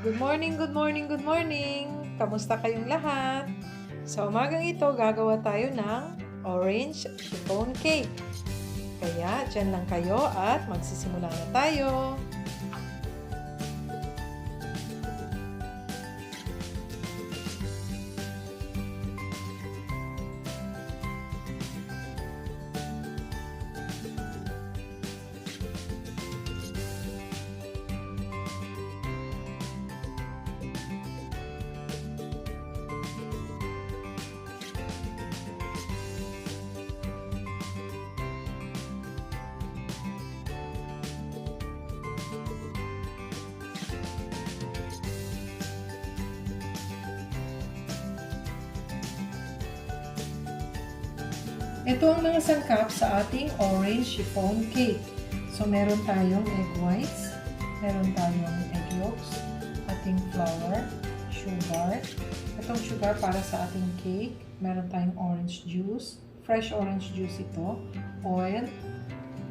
Good morning, good morning, good morning! Kamusta kayong lahat? Sa umagang ito, gagawa tayo ng orange chiffon cake. Kaya, dyan lang kayo at magsisimula na tayo. Ito ang mga sangkap sa ating orange chiffon cake. So, meron tayong egg whites, meron tayong egg yolks, ating flour, sugar. Itong sugar para sa ating cake. Meron tayong orange juice, fresh orange juice ito, oil,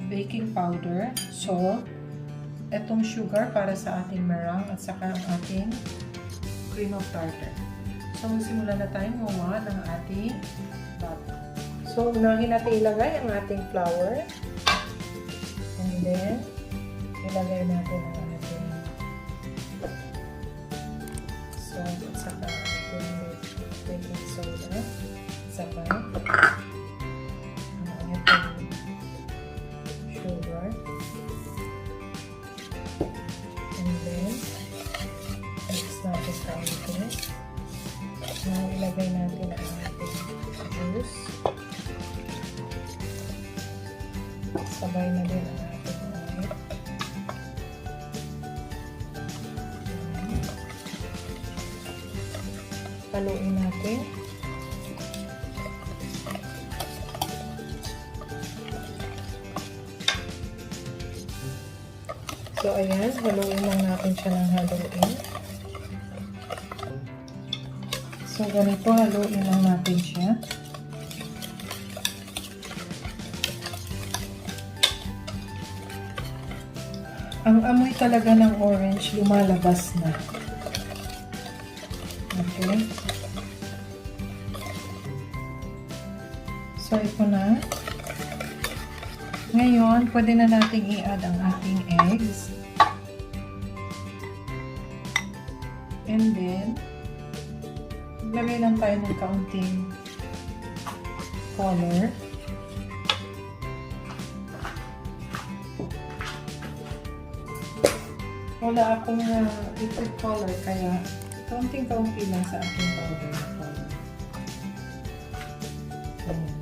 baking powder, salt. Itong sugar para sa ating meringue at saka ang ating cream of tartar. So, magsimula na tayong gumawa ng ating batter. So, unahin natin ilagay ang ating flour. And then, ilagay natin ang ating salt at saka ating baking soda. Saka ang ating sugar. And then, mix natin kaunti. Now, ilagay natin ang ating juice. Sabay na din ang ating oil. Haluin natin. So, ayan. Haluin lang natin siya ng haluin. So, ganito. Haluin lang natin siya. Ang amoy talaga ng orange lumalabas na. Okay. So, ito na. Ngayon, pwede na natin i-add ang ating eggs. And then, lagay lang tayo ng kaunting color. Wala akong liquid color, kaya kaunting-kaunti lang sa aking powder na color. Ayan.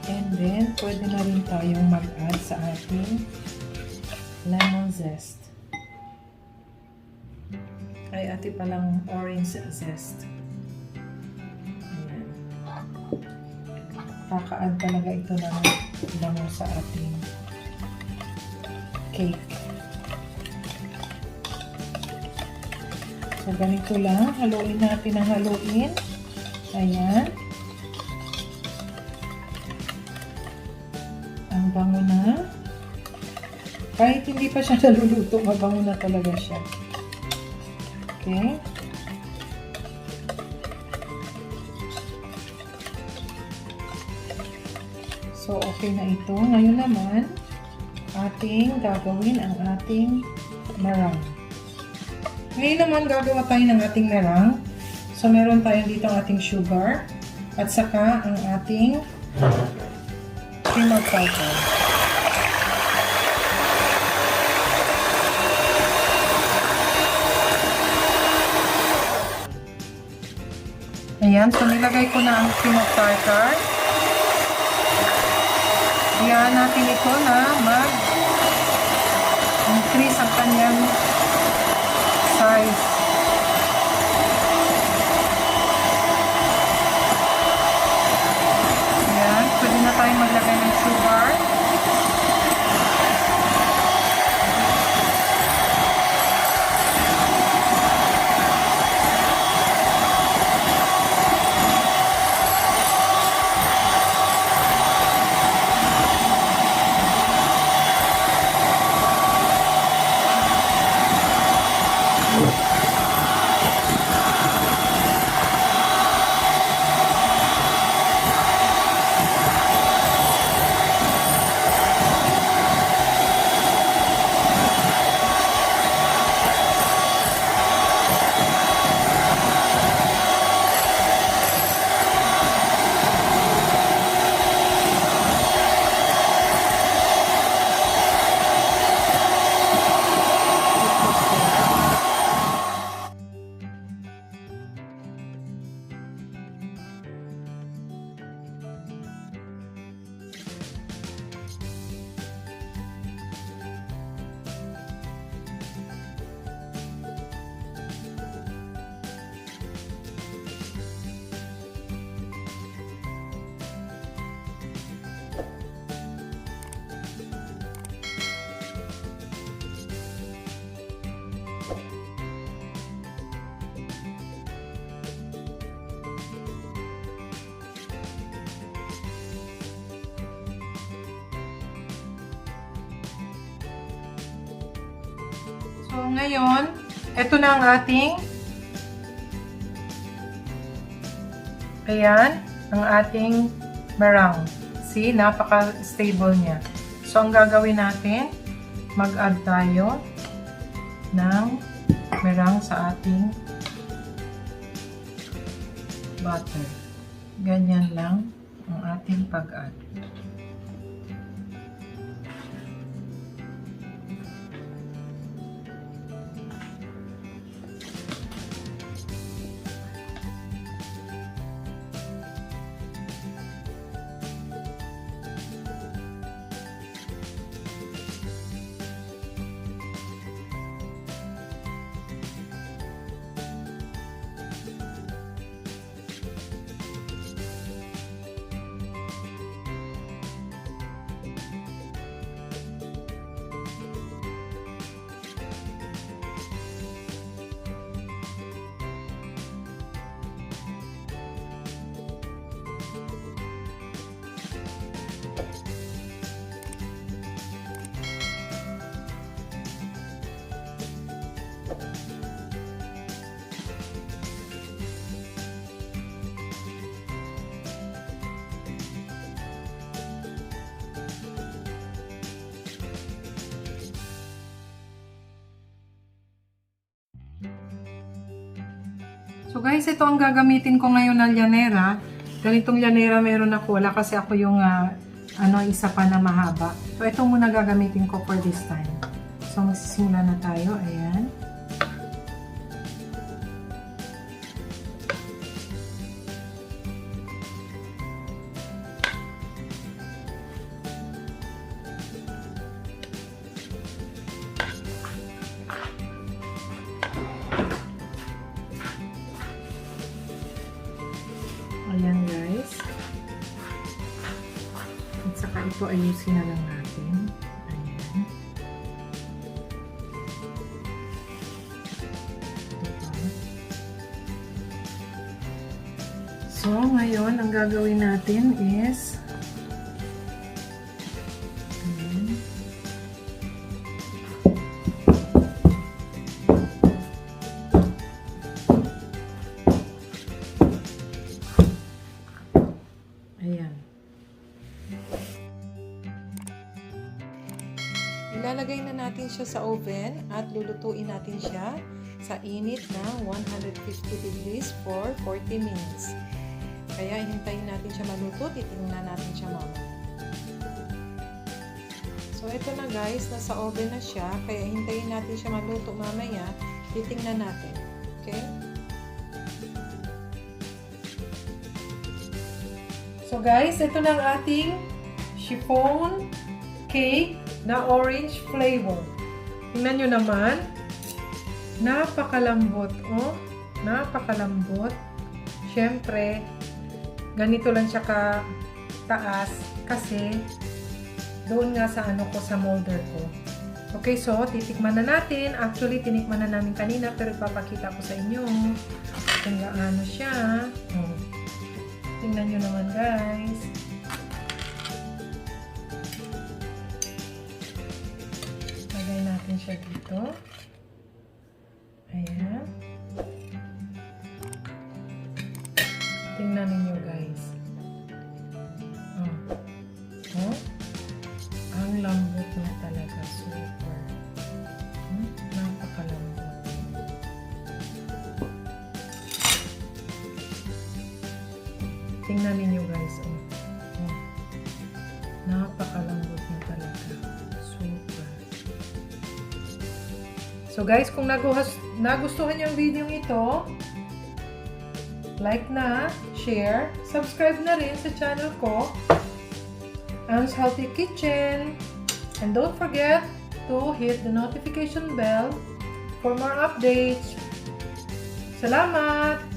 And then, pwede na rin tayong mag-add sa ating lemon zest. Ay, ate palang orange zest. Kaka-add talaga ito ng bango sa ating cake. So, ganito lang. Haluin natin ang haluin. Ayan. Ang bango na. Kahit hindi pa siya naluluto, mabango na talaga siya. Okay. So, okay na ito. Ngayon naman, ating gagawin ang ating meringue. Ngayon naman, gagawa tayo ng ating meringue. So, meron tayo dito ang ating sugar at saka ang ating cream of tartar. Ayan. So, nilagay ko na ang cream of tartar. Iyan natin ito na mag-increase ang kanyang size. Ayan, pwede na tayong maglagay ng sugar. So, ngayon, ito na ang ating ang ating meringue. See, napaka-stable niya. So, ang gagawin natin, mag-add tayo ng meringue sa ating butter. Ganyan lang ang ating pag-add. So guys, ito ang gagamitin ko ngayon na llanera. Ganitong llanera meron ako. Wala kasi ako yung isa pa na mahaba. So ito muna gagamitin ko for this time. So magsisimula na tayo. Ayan. Ayan guys. At saka ito ayusin na lang natin. Ayan. So ngayon ang gagawin natin is ilalagay na natin siya sa oven at lulutuin natin siya sa init na 150 degrees for 40 minutes. Kaya hintayin natin siya maluto, titingnan natin siya mamaya. So ito na guys, nasa oven na siya, kaya hintayin natin siya maluto mamaya, titingnan natin. Okay? So guys, ito na ang ating chiffon cake na orange flavor. Tingnan nyo naman. Napakalambot. Oh, napakalambot. Siyempre, ganito lang siya ka-taas kasi doon nga sa sa molder ko. Okay, so titikman na natin. Actually, tinikman na namin kanina pero ipapakita ko sa inyo kung gaano siya. Oh. Tingnan nyo naman guys. Lagay natin siya dito. Ayan. Tingnan ninyo guys. Oh. Oh. Ang lambot niya talaga. Super. Napakalambot. Tingnan ninyo guys. Oh. Oh. Napakalambot niya talaga. Super. So guys, kung nagustuhan niyo ang video ito, like na, share, subscribe na rin sa channel ko, Anne's Healthy Kitchen. And don't forget to hit the notification bell for more updates. Salamat!